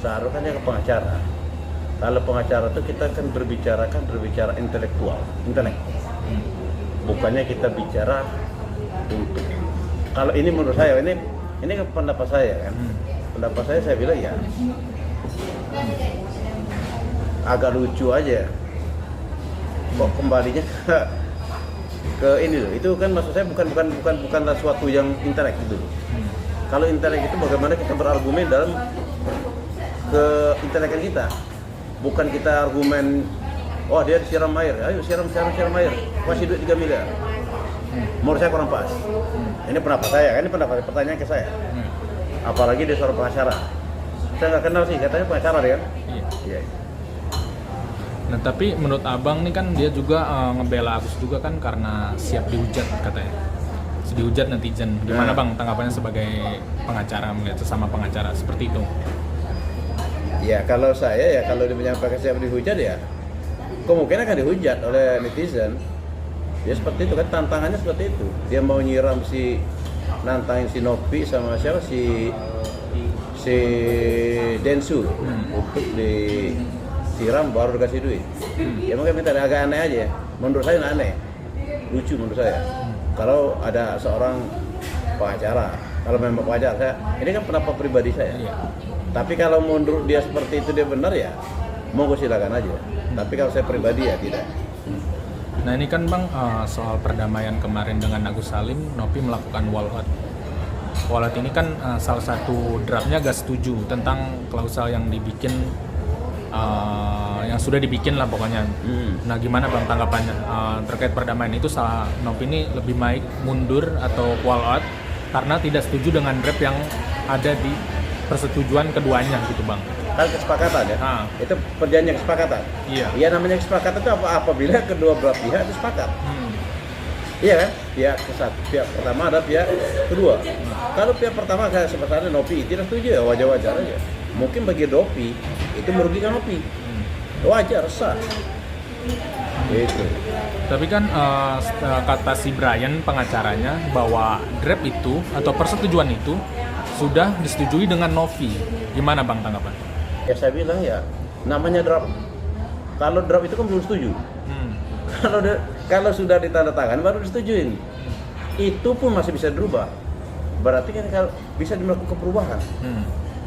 seharusnya dia ke pengacara. Kalau pengacara itu kita kan berbicara intelektual, intelek. Bukannya kita bicara untuk. Kalau ini menurut saya, ini pendapat saya kan. Pendapat saya bilang ya agak lucu aja. Kok kembalinya ke ini loh. Itu kan maksud saya bukanlah suatu yang intelek gitu. Kalau intelek itu bagaimana kita berargumen dalam keintelekan kita. Bukan kita argumen, oh dia disiram air, ayo siram air, kasih duit 3 miliar. Menurut saya kurang pas. Ini pendapat saya, ini pertanyaan ke saya. Apalagi dia seorang pengacara. Saya nggak kenal sih, katanya pengacara dia kan? Iya. Nah tapi menurut abang nih kan dia juga ngebela Agus juga kan karena siap dihujat katanya. Dihujat netizen. Gimana bang tanggapannya sebagai pengacara melihat sesama pengacara seperti itu? Ya kalau saya kalau dia menyampaikan siap dihujat ya kemungkinan akan dihujat oleh netizen. Ya seperti itu kan, tantangannya seperti itu. Dia mau nyiram nantangin si Nopi sama siapa si Densu untuk disiram baru dikasih duit. Ya mungkin minta agak aneh aja. Menurut saya aneh, lucu menurut saya. Kalau ada seorang pengacara, kalau memang pengacara ini kan pendapat pribadi saya. Tapi kalau menurut dia seperti itu dia benar ya, monggo silakan aja. Tapi kalau saya pribadi ya tidak. Nah ini kan bang soal perdamaian kemarin dengan Agus Salim, Nopi melakukan walkout. Walkout ini kan salah satu draftnya gak setuju tentang klausal yang dibikin, yang sudah dibikin lah pokoknya. Nah gimana bang tanggapannya terkait perdamaian itu? Nopi ini lebih baik mundur atau walkout karena tidak setuju dengan draft yang ada di persetujuan keduanya gitu bang. Kan kesepakatan ya. Itu perjanjian kesepakatan. Iya. Ya namanya kesepakatan itu apabila kedua belah pihak itu sepakat. Iya kan? Pihak pertama ada pihak kedua. Kalau pihak pertama kayak sebesarnya Nopi tidak setuju ya wajar-wajar aja. Mungkin bagi Nopi itu merugikan Nopi. Wajar, sah. Itu. Tapi kan kata si Brian pengacaranya bahwa draft itu atau persetujuan itu sudah disetujui dengan Novi. Gimana bang tanggapan? Ya saya bilang ya namanya draft. Kalau draft itu kan belum setuju. Kalau sudah ditandatangani baru disetujuin. Itu pun masih bisa dirubah. Berarti kan kalau bisa dilakukan perubahan.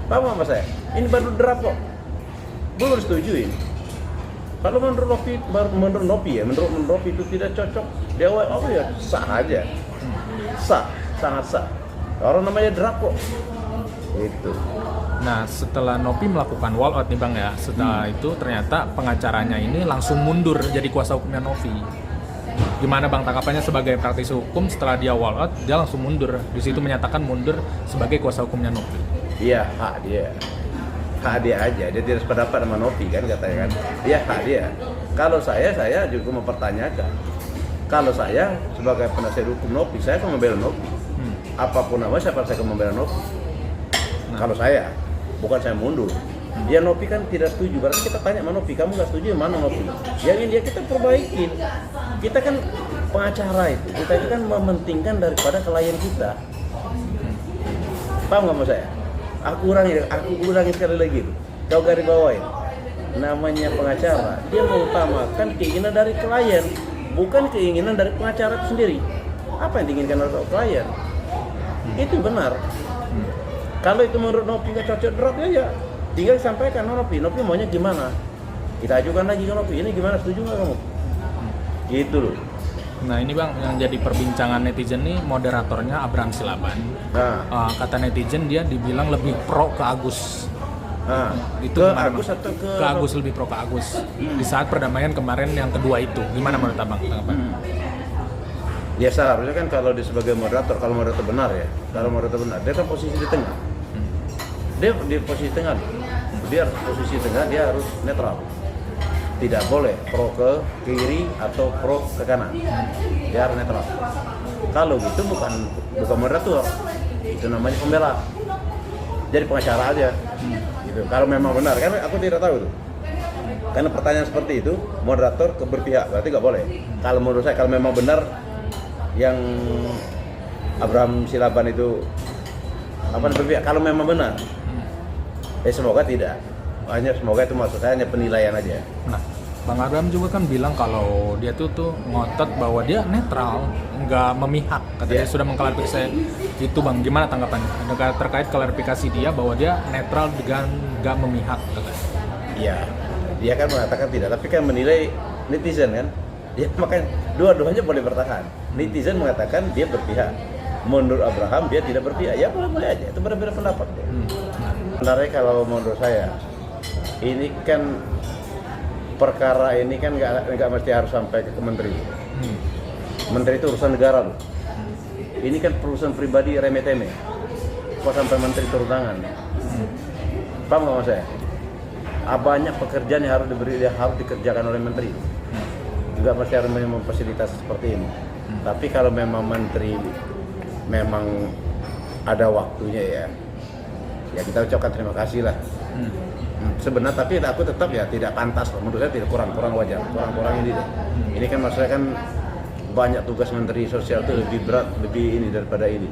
Paham apa saya? Ini baru draft kok. Belum disetujuin. Kalau menurut Nopi itu tidak cocok. Dia ya sah aja. Sah, sangat sah. Orang namanya draft kok. Itu. Nah setelah Nopi melakukan walkout nih bang ya, setelah itu ternyata pengacaranya ini langsung mundur jadi kuasa hukumnya Novi. Gimana bang tanggapannya sebagai praktisi hukum? Setelah dia walkout dia langsung mundur. Di situ menyatakan mundur sebagai kuasa hukumnya Novi. Iya hak dia aja. Dia tidak sependapat sama Novi kan katanya kan. Iya hak dia. Kalau saya juga mempertanyakan. Kalau saya sebagai penasihat hukum Novi, saya akan membela Novi. Apapun nama saya akan membela Novi. Kalau saya, bukan saya mundur. Ya Novi kan tidak setuju. Berarti kita tanya sama Novi, kamu nggak setuju mana Novi? Yang ini dia kita perbaikin. Kita kan pengacara itu. Kita itu kan mementingkan daripada klien kita. Paham nggak maksud saya? Aku ulangi sekali lagi. Kau garis bawain. Namanya pengacara, dia mengutamakan keinginan dari klien, bukan keinginan dari pengacara itu sendiri. Apa yang diinginkan oleh klien? Itu benar. Kalau itu menurut Nopi nggak cocok draftnya ya tinggal disampaikan Nopi maunya gimana, kita ajukan lagi ke Nopi, ini gimana, setuju nggak kamu? Gitu loh. Nah ini bang yang jadi perbincangan netizen nih moderatornya Abraham Silaban. Kata netizen dia dibilang lebih pro ke Agus. Itu ke Agus bang? Atau ke Agus, lebih pro ke Agus di saat perdamaian kemarin yang kedua itu. Gimana menurut abang? Ya seharusnya kan kalau dia sebagai moderator, kalau moderator benar ya, dia kan posisi di tengah. Dia di posisi tengah. Dia harus posisi tengah, dia harus netral. Tidak boleh pro ke kiri atau pro ke kanan. Dia harus netral. Kalau gitu bukan moderator. Itu namanya pembela. Jadi pengacara aja. Gitu. Kalau memang benar, kan aku tidak tahu tuh. Karena pertanyaan seperti itu, moderator berpihak, berarti nggak boleh. Kalau menurut saya, kalau memang benar yang Abraham Silaban itu berpihak, kalau memang benar Semoga tidak. Hanya semoga itu maksud saya hanya penilaian aja. Nah, Bang Abraham juga kan bilang kalau dia tuh ngotot bahwa dia netral, nggak memihak. Katanya sudah mengklarifikasi itu, Bang. Gimana tanggapannya terkait klarifikasi dia bahwa dia netral dengan nggak memihak, katanya? Iya, dia kan mengatakan tidak, tapi kan menilai netizen kan. Ya makanya dua-duanya boleh bertahan. Netizen mengatakan dia berpihak. Menurut Abraham dia tidak berpihak. Ya boleh aja, itu berbeda pendapat. Sebenarnya kalau menurut saya, ini kan perkara ini kan nggak mesti harus sampai ke menteri. Menteri itu urusan negara loh. Ini kan perusahaan pribadi remeh-temeh. Kok sampai menteri turun tangan? Paham nggak maksud saya? Banyak pekerjaan yang harus dikerjakan oleh menteri. Nggak mesti harus memfasilitasi seperti ini. Tapi kalau memang menteri memang ada waktunya ya kita ucapkan terima kasih lah. Sebenarnya tapi aku tetap ya tidak pantas, menurut saya tidak kurang wajar, kurang ini deh. Ini kan maksudnya kan banyak tugas menteri sosial itu lebih berat, lebih ini daripada ini.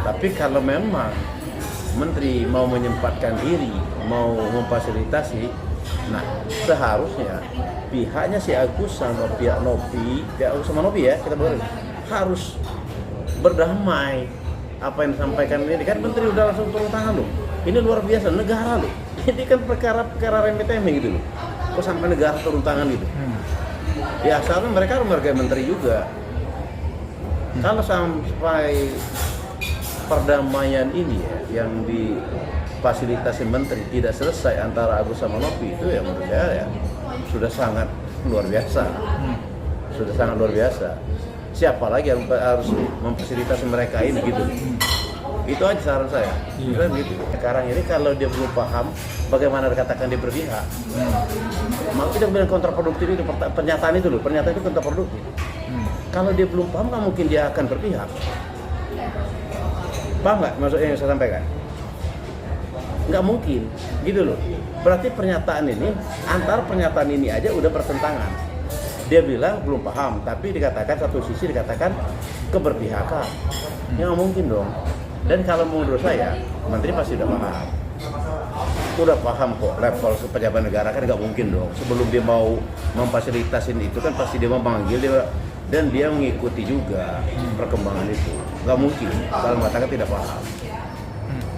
Tapi kalau memang menteri mau menyempatkan diri, mau memfasilitasi, nah seharusnya pihaknya si Agus sama pihak Nopi, ya kita boleh harus berdamai. Apa yang disampaikan ini kan menteri udah langsung turun tangan loh. Ini luar biasa, negara loh. Ini kan perkara remeh-temeh gitu loh. Kok sampai negara turun tangan gitu? Ya asalnya mereka harus menghargai menteri juga. Kalau sampai perdamaian ini yang difasilitasi menteri tidak selesai antara Agus sama Nopi, itu ya menurut saya sudah sangat luar biasa. Sudah sangat luar biasa. Siapa lagi yang harus memfasilitasi mereka ini gitu? Itu aja saran saya. Gitu. Sekarang ini kalau dia belum paham bagaimana dikatakan dia berpihak, mau tidak bilang kontraproduktif itu pernyataan itu kontraproduktif. Kalau dia belum paham, nggak mungkin dia akan berpihak. Paham nggak maksudnya yang saya sampaikan? Nggak mungkin, gitu loh. Berarti pernyataan ini aja udah bertentangan. Dia bilang belum paham, tapi dikatakan satu sisi dikatakan keberpihakan. Ya nggak mungkin dong. Dan kalau menurut saya, menteri pasti udah paham kok level pejabat negara kan nggak mungkin dong. Sebelum dia mau memfasilitasin itu kan pasti dia memanggil dia dan dia mengikuti juga perkembangan itu. Nggak mungkin kalau mengatakan tidak paham.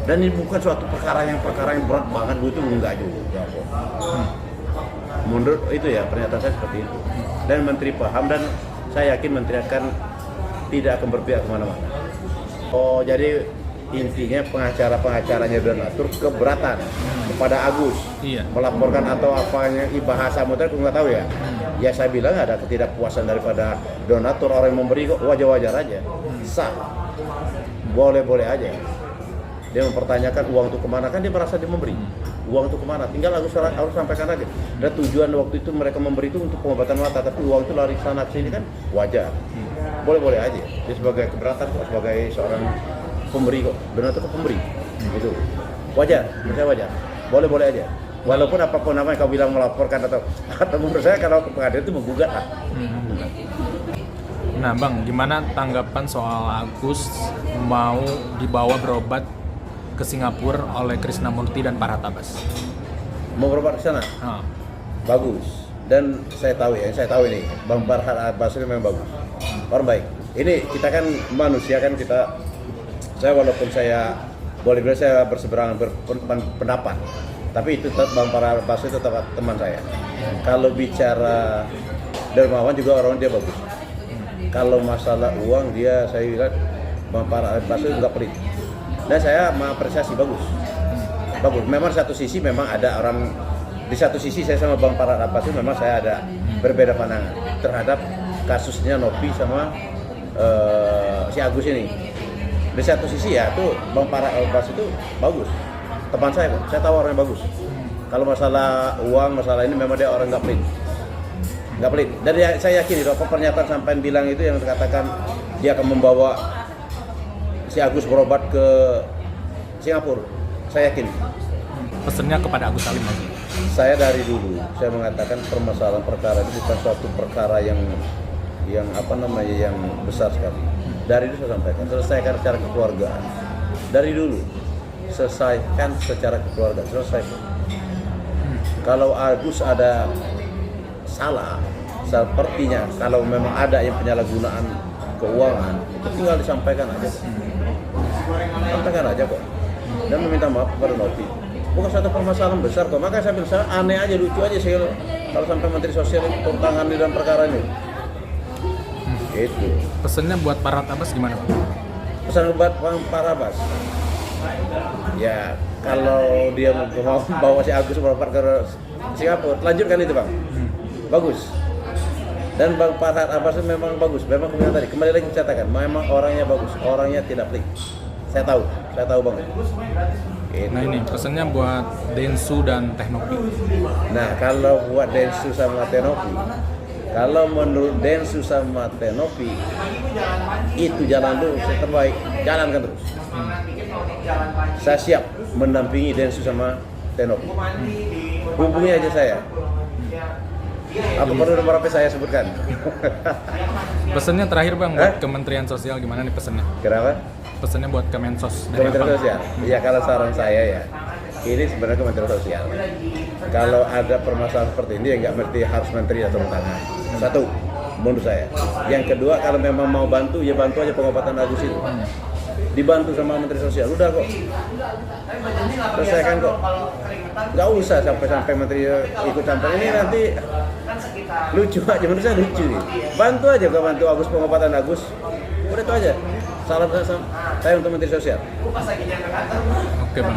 Dan ini bukan suatu perkara yang berat banget, itu enggak juga kok. Menurut itu ya pernyataan saya seperti itu. Dan menteri paham dan saya yakin menteri tidak akan berpihak kemana-mana. Oh jadi intinya pengacaranya donatur keberatan kepada Agus melaporkan atau apanya bahasa muter aku nggak tahu ya. Ya saya bilang ada ketidakpuasan daripada donatur, orang yang memberi kok wajar-wajar aja, sah, boleh-boleh aja. Dia mempertanyakan uang itu kemana, kan dia merasa dia memberi. Uang itu kemana? Tinggal Agus harus sampaikan lagi. Dan tujuan waktu itu mereka memberi itu untuk pengobatan mata, tapi uang itu lari sana ke sini kan wajar. Boleh-boleh aja. Dia sebagai keberatan kok, sebagai seorang pemberi kok. Donatur kok pemberi. Gitu. Wajar, menurut saya wajar. Boleh-boleh aja. Walaupun apapun namanya kau bilang melaporkan atau menurut saya kalau ke pengadilan itu menggugat lah. Nah Bang, gimana tanggapan soal Agus mau dibawa berobat ke Singapura oleh Krisnamurti dan Paratabas? Mau berobat ke sana? Bagus. Dan saya tahu ini Bang Farhad Abbas ini memang bagus. Orang baik. Ini kita kan manusia kan saya walaupun saya boleh bilang saya berseberangan berpendapat, tapi itu tetap Bang Farhad Abbas itu tetap teman saya. Kalau bicara dermawan juga orang dia bagus. Kalau masalah uang saya lihat Bang Farhad Abbas itu nggak pelit. Dan saya mengapresiasi bagus. Memang satu sisi memang ada orang di satu sisi saya sama Bang Farhad Abbas itu memang saya ada berbeda pandangan terhadap kasusnya Nopi sama si Agus ini. Di satu sisi ya tuh Bang Farhad Abbas itu bagus, teman saya tahu orang yang bagus. Kalau masalah uang, masalah ini memang dia orang nggak pelit. Dan saya yakin itu apa pernyataan sampai bilang itu yang dikatakan dia akan membawa si Agus berobat ke Singapura. Saya yakin. Pesennya kepada Agus Salim lagi. Saya dari dulu saya mengatakan permasalahan perkara itu bukan suatu perkara yang besar sekali. Dari itu saya sampaikan, selesaikan secara kekeluargaan. Dari dulu. selesaikan secara keluarga, selesai. Kalau Agus ada salah, sepertinya kalau memang ada yang penyalahgunaan keuangan, itu tinggal disampaikan aja. Sampaikan aja kok. Dan meminta maaf kepada Nopi. Bukan satu permasalahan besar kok. Makanya saya bilang aneh aja, lucu aja sih kalau sampai Menteri Sosial turun tangan di dalam perkara ini. Itu. Pesannya buat para tabas gimana, Pak? Pesan buat Pak Abbas. Ya, kalau dia mau bawa si Agus berobat ke Singapura, lanjutkan itu Bang. Bagus. Dan Bang Farhad Abbas itu memang bagus. Memang kemudian tadi kembali lagi saya katakan, memang orangnya bagus, orangnya tidak pelik. Saya tahu banget. Gitu. Nah ini pesannya buat Densu dan Teknopi. Nah, kalau buat Densu sama Teknopi, kalau menurut Densu sama Teknopi, itu jalan lurus yang terbaik, jalankan terus. Saya siap mendampingi Densu sama Teknopi. Hubungi aja saya. Apa perlu nomor HP saya sebutkan? Pesannya terakhir Bang buat Kementerian Sosial gimana nih pesannya? Kenapa? Pesannya buat Kemensos dari Kementerian Abang. Sosial. Ya kalau saran saya ya, ini sebenarnya Kementerian Sosial. Kalau ada permasalahan seperti ini ya nggak mesti harus menteri atau tangan. Satu, menurut saya. Yang kedua, kalau memang mau bantu ya bantu aja pengobatan Agus itu. Dibantu sama Menteri Sosial, udah kok. Selesaikan kok. Nggak usah sampai menteri ikut campur ini, nanti lucu aja, menurut saya lucu nih. Bantu aja kok, bantu Agus pengobatan Agus. Udah itu aja. Salam saya untuk Menteri Sosial. Oke Bang.